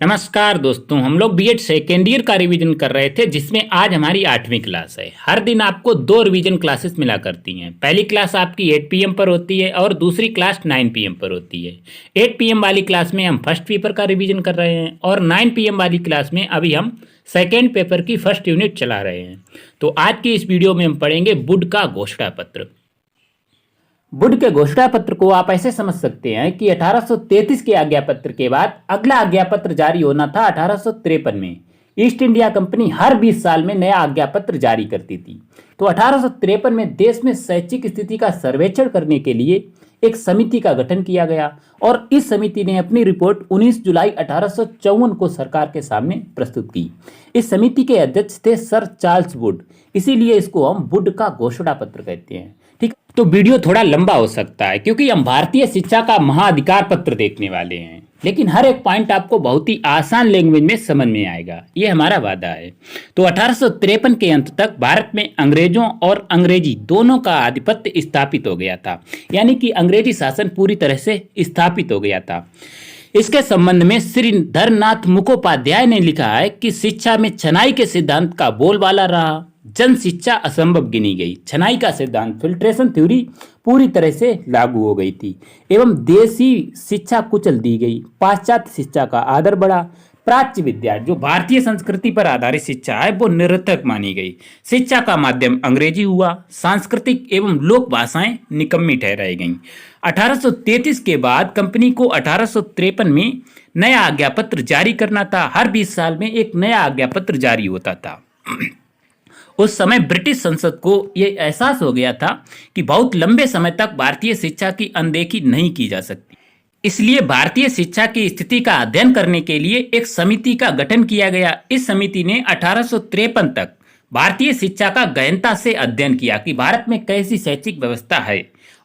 नमस्कार दोस्तों, हम लोग बीएड सेकेंड ईयर का रिवीजन कर रहे थे, जिसमें आज हमारी 8वीं क्लास है। हर दिन आपको 2 रिवीजन क्लासेस मिला करती हैं। पहली क्लास आपकी 8 PM पर होती है और दूसरी क्लास 9 PM पर होती है। 8 PM वाली क्लास में हम फर्स्ट पेपर का रिवीजन कर रहे हैं और 9 PM वाली क्लास में अभी हम सेकेंड पेपर की फर्स्ट यूनिट चला रहे हैं। तो आज की इस वीडियो में हम पढ़ेंगे बुड का घोषणा पत्र। बुड के घोषणा पत्र को आप ऐसे समझ सकते हैं कि 1833 के आज्ञा पत्र के बाद अगला आज्ञा पत्र जारी होना था 1853 में। ईस्ट इंडिया कंपनी हर 20 साल में नया आज्ञा पत्र जारी करती थी। तो 1853 में देश में शैक्षिक स्थिति का सर्वेक्षण करने के लिए एक समिति का गठन किया गया और इस समिति ने अपनी रिपोर्ट 19 जुलाई 1854 को सरकार के सामने प्रस्तुत की। इस समिति के अध्यक्ष थे सर चार्ल्स वुड, इसीलिए इसको हम वुड का घोषणा पत्र कहते हैं। ठीक, तो वीडियो थोड़ा लंबा हो सकता है क्योंकि हम भारतीय शिक्षा का महाधिकार पत्र देखने वाले हैं, लेकिन हर एक पॉइंट आपको बहुत ही आसान लैंग्वेज में समझ में आएगा, ये हमारा वादा है। तो 1853 के अंत तक भारत में अंग्रेजों और अंग्रेजी दोनों का आधिपत्य स्थापित हो गया था, यानी कि अंग्रेजी शासन पूरी तरह से स्थापित हो गया था। इसके संबंध में श्री धरनाथ मुखोपाध्याय ने लिखा है कि शिक्षा में छनाई के सिद्धांत का बोलबाला रहा, जन शिक्षा असंभव गिनी गई। छनाई का सिद्धांत, फिल्ट्रेशन थ्योरी पूरी तरह से लागू हो गई थी एवं देसी शिक्षा कुचल दी गई। पाश्चात्य शिक्षा का आदर बढ़ा। प्राच्य विद्या, जो भारतीय संस्कृति पर आधारित शिक्षा है, वो निरर्थक मानी गई। शिक्षा का माध्यम अंग्रेजी हुआ। सांस्कृतिक एवं लोक भाषाएं निकम्मी ठहराई गईं। 1833 के बाद कंपनी को 1853 में नया आज्ञा पत्र जारी करना था। हर 20 साल में एक नया आज्ञा पत्र जारी होता था। उस समय ब्रिटिश संसद को यह एहसास हो गया था कि बहुत लंबे समय तक भारतीय शिक्षा की अनदेखी नहीं की जा सकती। इसलिए भारतीय शिक्षा की स्थिति का अध्ययन करने के लिए एक समिति का गठन किया गया। इस समिति ने 1853 तक भारतीय शिक्षा का गहनता से अध्ययन किया कि भारत में कैसी शैक्षिक व्यवस्था है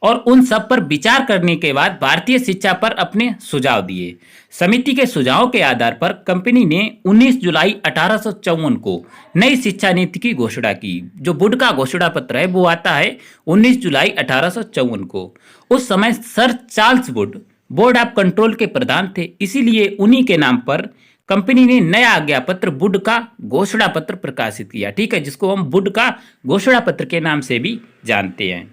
और उन सब पर विचार करने के बाद भारतीय शिक्षा पर अपने सुझाव दिए। समिति के सुझावों के आधार पर कंपनी ने 19 जुलाई 1854 को नई शिक्षा नीति की घोषणा की। जो बुड का घोषणा पत्र है वो आता है 19 जुलाई 1854 को। उस समय sir Charles Wood board of control के प्रधान थे, इसीलिए उन्हीं के नाम पर कंपनी ने नया आज्ञा पत्र बुड का घोषणा पत्र प्रकाशित किया। ठीक है, जिसको हम बुड का घोषणा पत्र के नाम से भी जानते हैं।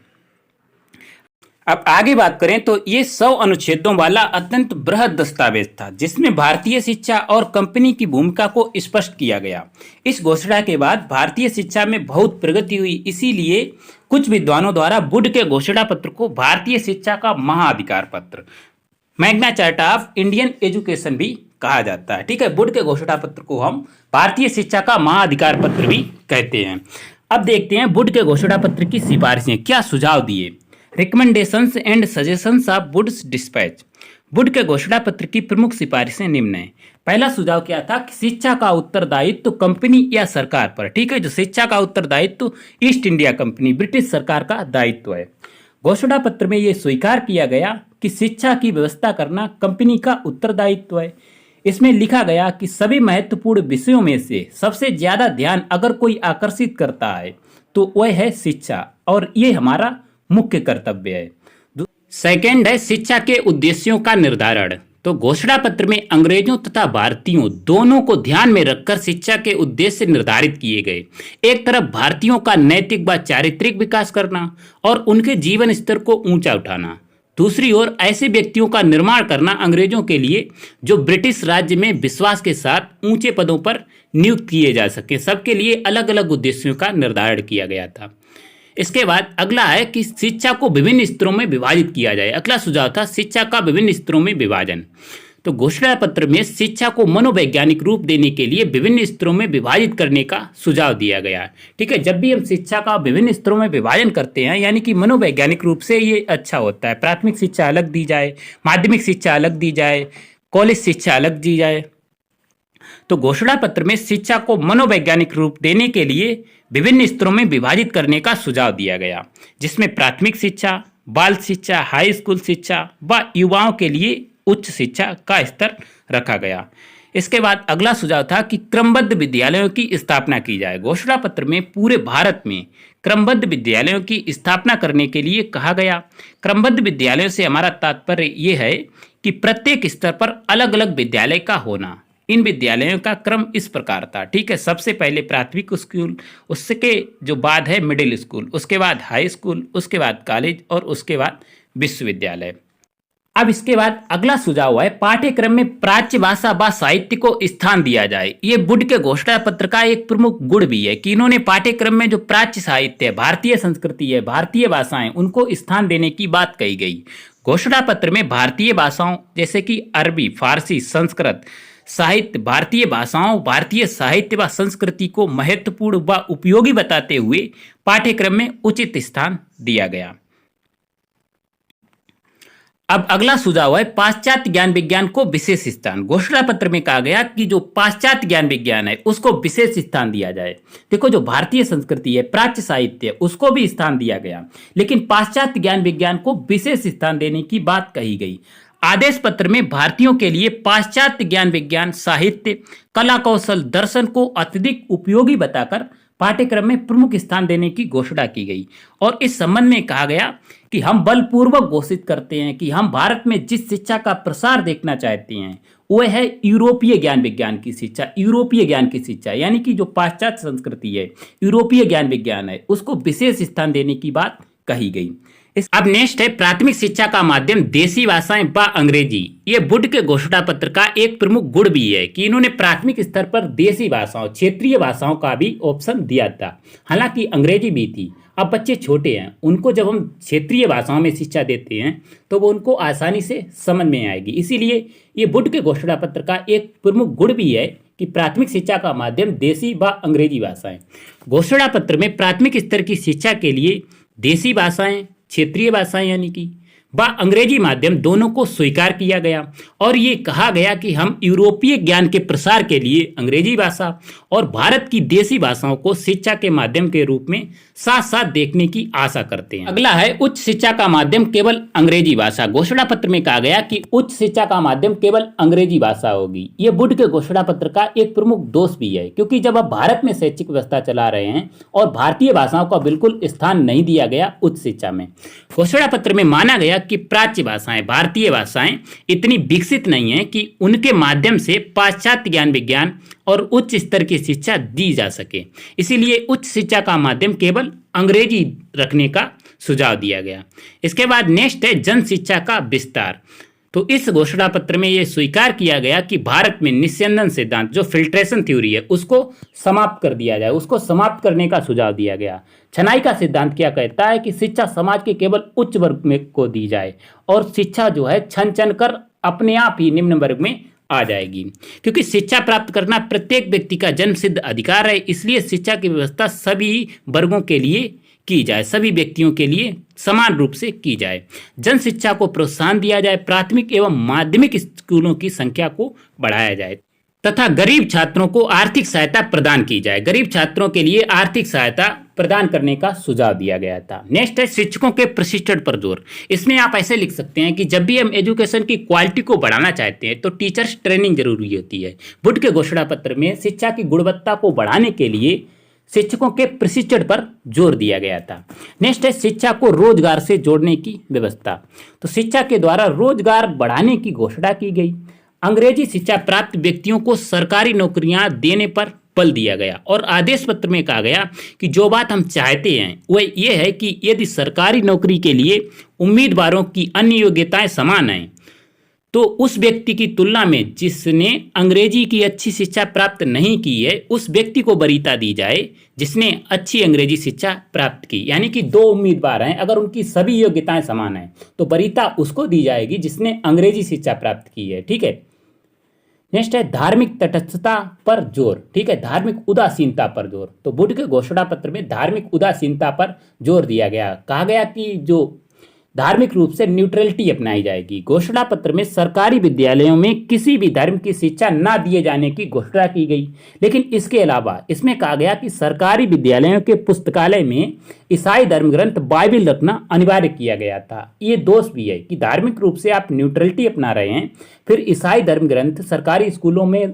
अब आगे बात करें तो ये 100 अनुच्छेदों वाला अत्यंत बृहद दस्तावेज था, जिसमें भारतीय शिक्षा और कंपनी की भूमिका को स्पष्ट किया गया। इस घोषणा के बाद भारतीय शिक्षा में बहुत प्रगति हुई, इसीलिए कुछ विद्वानों द्वारा बुड के घोषणा पत्र को भारतीय शिक्षा का महाधिकार पत्र, मैग्ना चार्टा ऑफ इंडियन एजुकेशन भी कहा जाता है। ठीक है, बुड के घोषणा पत्र को हम भारतीय शिक्षा का महाधिकार पत्र भी कहते हैं। अब देखते हैं बुड के घोषणा पत्र की सिफारिशें, क्या सुझाव दिए। Recommendations and suggestions of Wood's despatch. Wood के घोषणा पत्र की प्रमुख सिफारिशें निम्न हैं। पहला सुझाव क्या था कि शिक्षा का उत्तरदायित्व कंपनी या सरकार पर। ठीक है, जो शिक्षा का उत्तरदायित्व ईस्ट इंडिया कंपनी, ब्रिटिश सरकार का दायित्व है। घोषणा पत्र में यह स्वीकार किया गया कि शिक्षा की व्यवस्था करना कंपनी का उत्तरदायित्व है। इसमें लिखा गया कि सभी महत्वपूर्ण विषयों में से सबसे ज्यादा ध्यान अगर कोई आकर्षित करता है तो वह है शिक्षा, और ये हमारा मुख्य कर्तव्य है। सेकेंड है शिक्षा के उद्देश्यों का निर्धारण। तो घोषणा पत्र में अंग्रेजों तथा भारतीयों दोनों को ध्यान में रखकर शिक्षा के उद्देश्य निर्धारित किए गए। एक तरफ भारतीयों का नैतिक व चारित्रिक विकास करना और उनके जीवन स्तर को ऊंचा उठाना, दूसरी ओर ऐसे व्यक्तियों का निर्माण करना अंग्रेजों के लिए जो ब्रिटिश राज्य में विश्वास के साथ ऊंचे पदों पर नियुक्त किए जा सके। सबके लिए अलग अलग उद्देश्यों का निर्धारण किया गया था। इसके बाद अगला है कि शिक्षा को विभिन्न स्तरों में विभाजित किया जाए। अगला सुझाव था शिक्षा का विभिन्न स्तरों में विभाजन। तो घोषणा पत्र में शिक्षा को मनोवैज्ञानिक रूप देने के लिए विभिन्न स्तरों में विभाजित करने का सुझाव दिया गया। ठीक है, जब भी हम शिक्षा का विभिन्न स्तरों में विभाजन करते हैं, यानी कि मनोवैज्ञानिक रूप से ये अच्छा होता है। प्राथमिक शिक्षा अलग दी जाए, माध्यमिक शिक्षा अलग दी जाए, कॉलेज शिक्षा अलग दी जाए। तो घोषणा पत्र में शिक्षा को मनोवैज्ञानिक रूप देने के लिए विभिन्न स्तरों में विभाजित करने का सुझाव दिया गया, जिसमें प्राथमिक शिक्षा, बाल शिक्षा, हाई स्कूल शिक्षा व युवाओं के लिए उच्च शिक्षा का स्तर रखा गया। इसके बाद अगला सुझाव था कि क्रमबद्ध विद्यालयों की स्थापना की जाए। घोषणा पत्र में पूरे भारत में क्रमबद्ध विद्यालयों की स्थापना करने के लिए कहा गया। क्रमबद्ध विद्यालयों से हमारा तात्पर्य ये है कि प्रत्येक स्तर पर अलग अलग विद्यालय का होना। इन विद्यालयों का क्रम इस प्रकार था, ठीक है। सबसे पहले प्राथमिक स्कूल, उसके जो बाद है मिडिल स्कूल, उसके बाद हाई स्कूल, उसके बाद कॉलेज और उसके बाद विश्वविद्यालय। अब इसके बाद अगला सुझाव है पाठ्यक्रम में प्राच्य भाषा व साहित्य को स्थान दिया जाए। ये बुड के घोषणा पत्र का एक प्रमुख गुण भी है कि इन्होंने पाठ्यक्रम में जो प्राच्य साहित्य है, भारतीय संस्कृति है, भारतीय भाषाएं, उनको स्थान देने की बात कही गई। घोषणा पत्र में भारतीय भाषाओं जैसे कि अरबी, फारसी, संस्कृत साहित्य, भारतीय भाषाओं, भारतीय साहित्य व संस्कृति को महत्वपूर्ण व उपयोगी बताते हुए पाठ्यक्रम में उचित स्थान दिया गया। अब अगला सुझाव है पाश्चात्य ज्ञान विज्ञान को विशेष स्थान। घोषणा पत्र में कहा गया कि जो पाश्चात्य ज्ञान विज्ञान है उसको विशेष स्थान दिया जाए। देखो, जो भारतीय संस्कृति है, प्राच्य साहित्य है, उसको भी स्थान दिया गया, लेकिन पाश्चात्य ज्ञान विज्ञान को विशेष स्थान देने की बात कही गई। आदेश पत्र में भारतीयों के लिए पाश्चात्य ज्ञान विज्ञान, साहित्य, कला, कौशल, दर्शन को अत्यधिक उपयोगी बताकर पाठ्यक्रम में प्रमुख स्थान देने की घोषणा की गई। और इस संबंध में कहा गया कि हम बलपूर्वक घोषित करते हैं कि हम भारत में जिस शिक्षा का प्रसार देखना चाहते हैं वह है यूरोपीय ज्ञान विज्ञान की शिक्षा। यूरोपीय ज्ञान की शिक्षा यानी कि जो पाश्चात्य संस्कृति है, यूरोपीय ज्ञान विज्ञान है, उसको विशेष स्थान देने की बात कही गई। अब नेक्स्ट है प्राथमिक शिक्षा का माध्यम देसी भाषाएं व अंग्रेजी। ये बुड के घोषणा पत्र का एक प्रमुख गुण भी है कि इन्होंने प्राथमिक स्तर पर देसी भाषाओं, क्षेत्रीय भाषाओं का भी ऑप्शन दिया था। हालांकि अंग्रेजी भी थी। अब बच्चे छोटे हैं, उनको जब हम क्षेत्रीय भाषाओं में शिक्षा देते हैं तो वो उनको आसानी से समझ में आएगी। इसीलिए ये बुड के घोषणा पत्र का एक प्रमुख गुण भी है कि प्राथमिक शिक्षा का माध्यम देसी व अंग्रेजी भाषाएं। घोषणा पत्र में प्राथमिक स्तर की शिक्षा के लिए देसी भाषाएं, क्षेत्रीय भाषाएं यानी कि व अंग्रेजी माध्यम दोनों को स्वीकार किया गया। और ये कहा गया कि हम यूरोपीय ज्ञान के प्रसार के लिए अंग्रेजी भाषा और भारत की देसी भाषाओं को शिक्षा के माध्यम के रूप में साथ साथ देखने की आशा करते हैं। अगला है उच्च शिक्षा का माध्यम केवल अंग्रेजी भाषा। घोषणा पत्र में कहा गया कि उच्च शिक्षा का माध्यम केवल अंग्रेजी भाषा होगी। ये बुड के घोषणा पत्र का एक प्रमुख दोष भी है, क्योंकि जब आप भारत में शैक्षिक व्यवस्था चला रहे हैं और भारतीय भाषाओं का बिल्कुल स्थान नहीं दिया गया उच्च शिक्षा में। घोषणा पत्र में माना गया कि प्राच्य भाषाएं, भारतीय भाषाएं इतनी विकसित नहीं है कि उनके माध्यम से पाश्चात्य ज्ञान विज्ञान और उच्च स्तर की शिक्षा दी जा सके। इसीलिए उच्च शिक्षा का माध्यम केवल अंग्रेजी रखने का सुझाव दिया गया। इसके बाद नेक्स्ट है जन शिक्षा का विस्तार। तो इस घोषणा पत्र में यह स्वीकार किया गया कि भारत में निस्यंदन सिद्धांत, जो फिल्ट्रेशन थ्योरी है, उसको समाप्त कर दिया जाए। उसको समाप्त करने का सुझाव दिया गया। छनाई का सिद्धांत क्या कहता है कि शिक्षा समाज के केवल उच्च वर्ग में को दी जाए और शिक्षा जो है छन छन कर अपने आप ही निम्न वर्ग में आ जाएगी, क्योंकि शिक्षा प्राप्त करना प्रत्येक व्यक्ति का जन्मसिद्ध अधिकार है। इसलिए शिक्षा की व्यवस्था सभी वर्गों के लिए की जाए, सभी व्यक्तियों के लिए समान रूप से की जाए। जन शिक्षा को प्रोत्साहन दिया जाए, प्राथमिक एवं माध्यमिक स्कूलों की संख्या को बढ़ाया जाए तथा गरीब छात्रों को आर्थिक सहायता प्रदान की जाए। गरीब छात्रों के लिए आर्थिक सहायता प्रदान करने का सुझाव दिया गया था। नेक्स्ट है शिक्षकों के प्रशिक्षण पर जोर। इसमें आप ऐसे लिख सकते हैं कि जब भी हम एजुकेशन की क्वालिटी को बढ़ाना चाहते हैं तो टीचर्स ट्रेनिंग जरूरी होती है। बुड के घोषणा पत्र में शिक्षा की गुणवत्ता को बढ़ाने के लिए शिक्षकों के प्रशिक्षण पर जोर दिया गया था। नेक्स्ट है शिक्षा को रोजगार से जोड़ने की व्यवस्था। तो शिक्षा के द्वारा रोजगार बढ़ाने की घोषणा की गई। अंग्रेजी शिक्षा प्राप्त व्यक्तियों को सरकारी नौकरियां देने पर बल दिया गया और आदेश पत्र में कहा गया कि जो बात हम चाहते हैं वह यह है कि यदि सरकारी नौकरी के लिए उम्मीदवारों की अन्य योग्यताएं समान हैं तो उस व्यक्ति की तुलना में जिसने अंग्रेजी की अच्छी शिक्षा प्राप्त नहीं की है उस व्यक्ति को वरीयता दी जाए जिसने अच्छी अंग्रेजी शिक्षा प्राप्त की। यानी कि दो उम्मीदवार हैं, अगर उनकी सभी योग्यताएं समान हैं तो वरीयता उसको दी जाएगी जिसने अंग्रेजी शिक्षा प्राप्त की है। ठीक है। नेक्स्ट है धार्मिक तटस्थता पर जोर। ठीक है, धार्मिक उदासीनता पर जोर। तो बुड के घोषणा पत्र में धार्मिक उदासीनता पर जोर दिया गया। कहा गया कि जो धार्मिक रूप से न्यूट्रलिटी अपनाई जाएगी। घोषणा पत्र में सरकारी विद्यालयों में किसी भी धर्म की शिक्षा न दिए जाने की घोषणा की गई, लेकिन इसके अलावा इसमें कहा गया कि सरकारी विद्यालयों के पुस्तकालय में ईसाई धर्म ग्रंथ बाइबिल रखना अनिवार्य किया गया था। ये दोष भी है कि धार्मिक रूप से आप न्यूट्रलिटी अपना रहे हैं, फिर ईसाई धर्म ग्रंथ सरकारी स्कूलों में,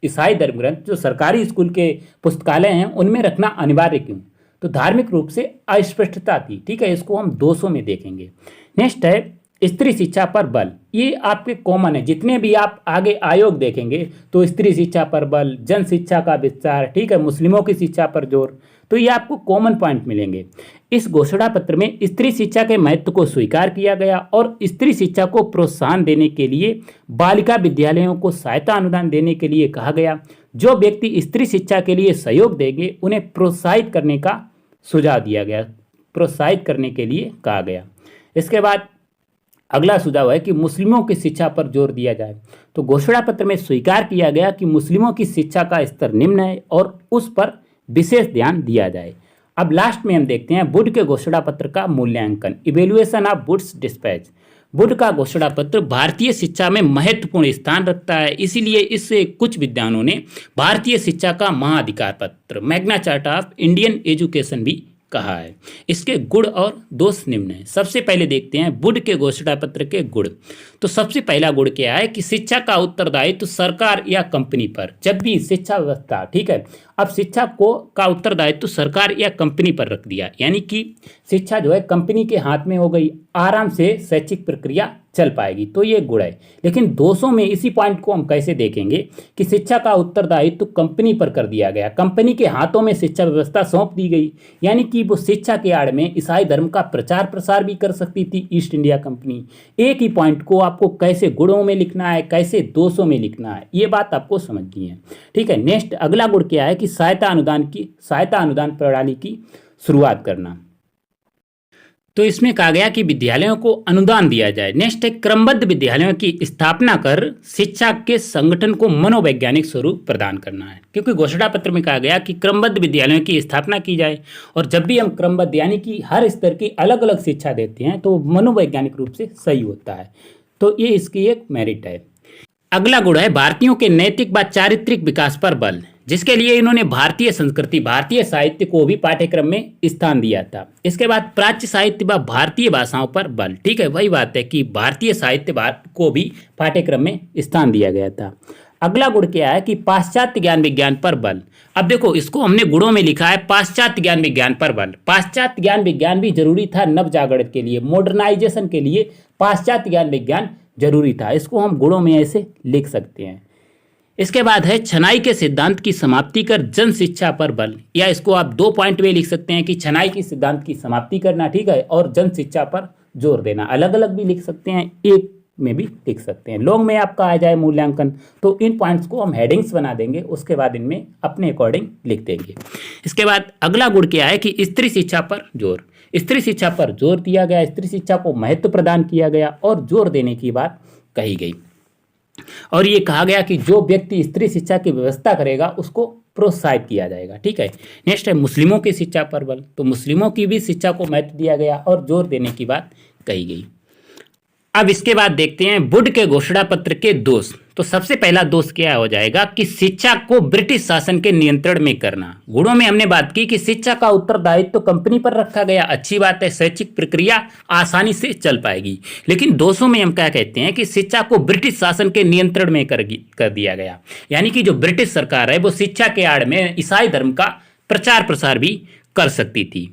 ईसाई धर्म ग्रंथ जो सरकारी स्कूल के पुस्तकालय हैं उनमें रखना अनिवार्य क्यों? तो धार्मिक रूप से अस्पष्टता थी। ठीक है, इसको हम दोषों में देखेंगे। नेक्स्ट है स्त्री शिक्षा पर बल। ये आपके कॉमन है, जितने भी आप आगे आयोग देखेंगे तो स्त्री शिक्षा पर बल, जन शिक्षा का विस्तार, ठीक है, मुस्लिमों की शिक्षा पर जोर, तो ये आपको कॉमन पॉइंट मिलेंगे। इस घोषणा पत्र में स्त्री शिक्षा के महत्व को स्वीकार किया गया और स्त्री शिक्षा को प्रोत्साहन देने के लिए बालिका विद्यालयों को सहायता अनुदान देने के लिए कहा गया। जो व्यक्ति स्त्री शिक्षा के लिए सहयोग देंगे उन्हें प्रोत्साहित करने का सुझाव दिया गया, प्रोत्साहित करने के लिए कहा गया। इसके बाद अगला सुझाव है कि मुस्लिमों की शिक्षा पर जोर दिया जाए। तो घोषणा पत्र में स्वीकार किया गया कि मुस्लिमों की शिक्षा का स्तर निम्न है और उस पर विशेष ध्यान दिया जाए। अब लास्ट में हम देखते हैं वुड के घोषणा पत्र का मूल्यांकन, evaluation of Wood's despatch. Wood का घोषणा पत्र भारतीय शिक्षा में महत्वपूर्ण स्थान रखता है, इसीलिए इससे कुछ विद्वानों ने भारतीय शिक्षा का महाधिकार पत्र, मैग्ना चार्टा ऑफ इंडियन एजुकेशन भी कहा है। इसके गुण और दोष निम्न है। सबसे पहले देखते हैं वुड के घोषणा पत्र के गुण। तो सबसे पहला गुण क्या है कि शिक्षा का उत्तरदायित्व सरकार या कंपनी पर। जब भी शिक्षा व्यवस्था, ठीक है, अब शिक्षा को का उत्तरदायित्व सरकार या कंपनी पर रख दिया, यानी कि शिक्षा जो है कंपनी के हाथ में हो गई, आराम से शैक्षिक प्रक्रिया चल पाएगी, तो ये गुण है। लेकिन दोषों में इसी पॉइंट को हम कैसे देखेंगे कि शिक्षा का उत्तरदायित्व कंपनी पर कर दिया गया, कंपनी के हाथों में शिक्षा व्यवस्था सौंप दी गई, यानी कि वो शिक्षा के आड़ में ईसाई धर्म का प्रचार प्रसार भी कर सकती थी ईस्ट इंडिया कंपनी। एक ही पॉइंट को आपको कैसे गुणों में लिखना है, कैसे दोषों में लिखना है, ये बात आपको समझनी है। ठीक है, नेक्स्ट अगला गुण क्या है कि सहायता अनुदान प्रणाली की शुरुआत करना। तो इसमें कहा गया कि विद्यालयों को अनुदान दिया जाए। नेक्स्ट है क्रमबद्ध विद्यालयों की स्थापना कर शिक्षा के संगठन को मनोवैज्ञानिक स्वरूप प्रदान करना है, क्योंकि घोषणा पत्र में कहा गया कि क्रमबद्ध विद्यालयों की स्थापना की जाए, और जब भी हम क्रमबद्ध यानी कि हर स्तर की अलग अलग शिक्षा देते हैं तो मनोवैज्ञानिक रूप से सही होता है, तो ये इसकी एक मेरिट है। अगला गुण है भारतीयों के नैतिक व चारित्रिक विकास पर बल, जिसके लिए इन्होंने भारतीय संस्कृति, भारतीय साहित्य को भी पाठ्यक्रम में स्थान दिया था। इसके बाद प्राच्य साहित्य व भारतीय भाषाओं पर बल। ठीक है, वही बात है कि भारतीय साहित्य को भी पाठ्यक्रम में स्थान दिया गया था। अगला गुण क्या है कि पाश्चात्य ज्ञान विज्ञान पर बल। अब देखो, इसको हमने गुणों में लिखा है पाश्चात्य ज्ञान विज्ञान पर बल। पाश्चात्य ज्ञान विज्ञान भी जरूरी था नव जागरण के लिए, मॉडर्नाइजेशन के लिए पाश्चात्य ज्ञान विज्ञान जरूरी था। इसको हम गुणों में ऐसे लिख सकते हैं। इसके बाद है छनाई के सिद्धांत की समाप्ति कर जन शिक्षा पर बल, या इसको आप 2 पॉइंट में लिख सकते हैं कि छनाई की सिद्धांत की समाप्ति करना, ठीक है, और जन शिक्षा पर जोर देना। अलग अलग भी लिख सकते हैं, एक में भी लिख सकते हैं। लॉन्ग में आपका आ जाए मूल्यांकन, तो इन पॉइंट्स को हम हेडिंग्स बना देंगे, उसके बाद इनमें अपने अकॉर्डिंग लिख देंगे। इसके बाद अगला गुण क्या है कि स्त्री शिक्षा पर जोर। स्त्री शिक्षा पर जोर दिया गया, स्त्री शिक्षा को महत्व प्रदान किया गया और जोर देने की बात कही गई, और ये कहा गया कि जो व्यक्ति स्त्री शिक्षा की व्यवस्था करेगा उसको प्रोत्साहित किया जाएगा। ठीक है, नेक्स्ट है मुस्लिमों की शिक्षा पर बल। तो मुस्लिमों की भी शिक्षा को महत्व दिया गया और जोर देने की बात कही गई। अब इसके बाद देखते हैं वुड के घोषणा पत्र के दोष। तो सबसे पहला दोष क्या हो जाएगा कि शिक्षा को ब्रिटिश शासन के नियंत्रण में करना। गुणों में हमने बात की कि शिक्षा का उत्तरदायित्व तो कंपनी पर रखा गया, अच्छी बात है, शैक्षिक प्रक्रिया आसानी से चल पाएगी। लेकिन दोषों में हम क्या कहते हैं कि शिक्षा को ब्रिटिश शासन के नियंत्रण में कर दिया गया, यानी कि जो ब्रिटिश सरकार है वो शिक्षा के आड़ में ईसाई धर्म का प्रचार प्रसार भी कर सकती थी।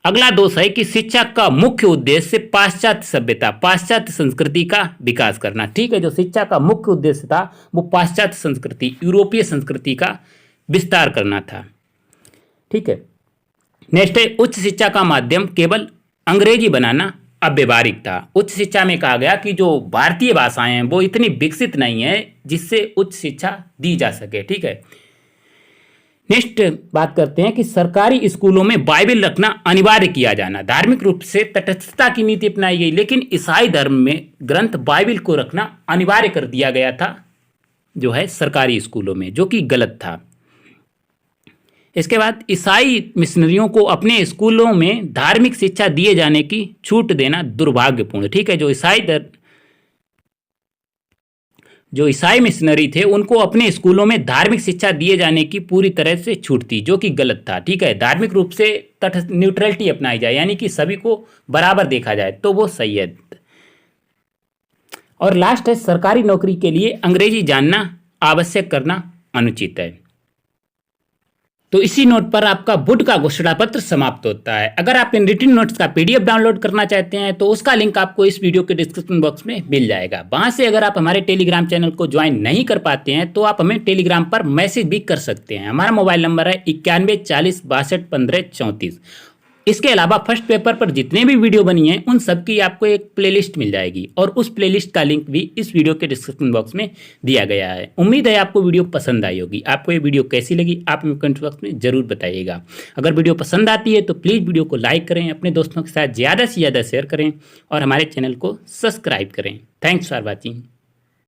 अगला दोष है कि शिक्षा का मुख्य उद्देश्य पाश्चात्य सभ्यता, पाश्चात्य संस्कृति का विकास करना। ठीक है, जो शिक्षा का मुख्य उद्देश्य था वो पाश्चात्य संस्कृति, यूरोपीय संस्कृति का विस्तार करना था। ठीक है, नेक्स्ट है उच्च शिक्षा का माध्यम केवल अंग्रेजी बनाना अव्यवहारिक था। उच्च शिक्षा में कहा गया कि जो भारतीय भाषाएं हैं वो इतनी विकसित नहीं है जिससे उच्च शिक्षा दी जा सके। ठीक है, नेक्स्ट बात करते हैं कि सरकारी स्कूलों में बाइबल रखना अनिवार्य किया जाना। धार्मिक रूप से तटस्थता की नीति अपनाई गई, लेकिन ईसाई धर्म में ग्रंथ बाइबल को रखना अनिवार्य कर दिया गया था जो है सरकारी स्कूलों में, जो कि गलत था। इसके बाद ईसाई मिशनरियों को अपने स्कूलों में धार्मिक शिक्षा दिए जाने की छूट देना दुर्भाग्यपूर्ण। ठीक है, जो ईसाई मिशनरी थे उनको अपने स्कूलों में धार्मिक शिक्षा दिए जाने की पूरी तरह से छूट थी, जो कि गलत था। ठीक है, धार्मिक रूप से तटस्थ न्यूट्रलिटी अपनाई जाए, यानी कि सभी को बराबर देखा जाए, तो वो सही है। और लास्ट है, सरकारी नौकरी के लिए अंग्रेजी जानना आवश्यक करना अनुचित है। तो इसी नोट पर आपका बुड का घोषणा पत्र समाप्त होता है। अगर आप इन रिटन नोट्स का पीडीएफ डाउनलोड करना चाहते हैं तो उसका लिंक आपको इस वीडियो के डिस्क्रिप्शन बॉक्स में मिल जाएगा। वहां से अगर आप हमारे टेलीग्राम चैनल को ज्वाइन नहीं कर पाते हैं तो आप हमें टेलीग्राम पर मैसेज भी कर सकते हैं। हमारा मोबाइल नंबर है 91 40 62 15 34। इसके अलावा फर्स्ट पेपर पर जितने भी वीडियो बनी हैं उन सब की आपको एक प्लेलिस्ट मिल जाएगी और उस प्लेलिस्ट का लिंक भी इस वीडियो के डिस्क्रिप्शन बॉक्स में दिया गया है। उम्मीद है आपको वीडियो पसंद आई होगी। आपको ये वीडियो कैसी लगी आप हमें कमेंट बॉक्स में जरूर बताइएगा। अगर वीडियो पसंद आती है तो प्लीज़ वीडियो को लाइक करें, अपने दोस्तों के साथ ज़्यादा से ज़्यादा शेयर करें और हमारे चैनल को सब्सक्राइब करें। Thanks for watching.